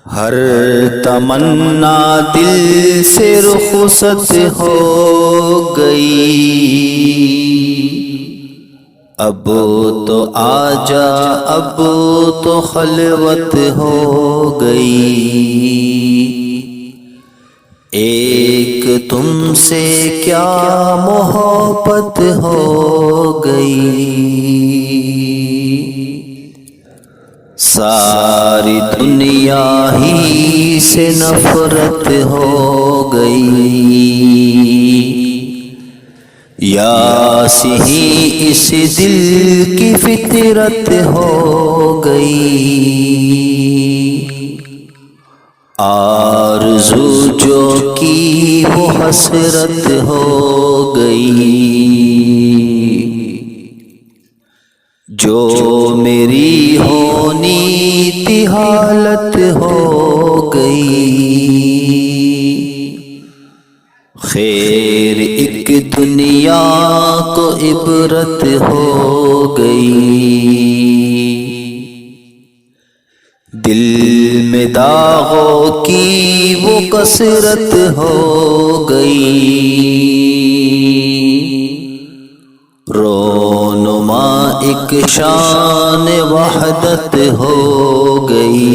ہر تمنا دل سے رخصت ہو گئی، اب تو آجا اب تو خلوت ہو گئی، ایک تم سے کیا محبت ہو گئی، ساری دنیا ہی سے نفرت ہو گئی، یا سہی اس دل کی فطرت ہو گئی، آرزو جو کی وہ حسرت ہو گئی، جو میری ہونی تھی حالت ہو گئی، خیر ایک دنیا کو عبرت ہو گئی، دل میں داغوں کی وہ کثرت ہو گئی، رونما ایک شان وحدت ہو گئی،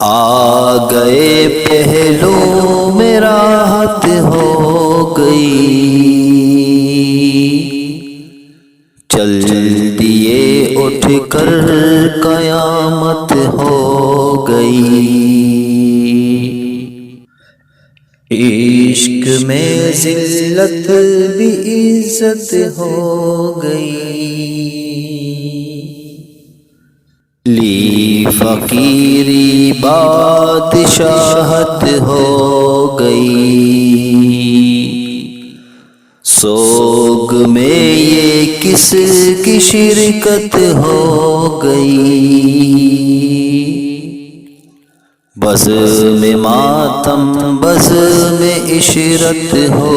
آ گئے پہلو میں راحت ہو گئی، چل دیے اٹھ کر قیامت ہو گئی، عشق میں ذلت بھی عزت ہو گئی، لی فقیری بادشاہت ہو گئی، سوگ میں یہ کس کی شرکت ہو گئی، بزم ماتم بزم عشرت ہو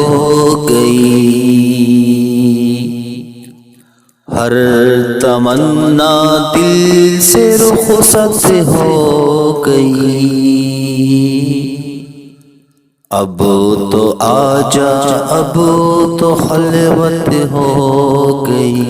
گئی، ہر تمنا دل سے رخصت ہو گئی، اب تو آجا اب تو خلوت ہو گئی۔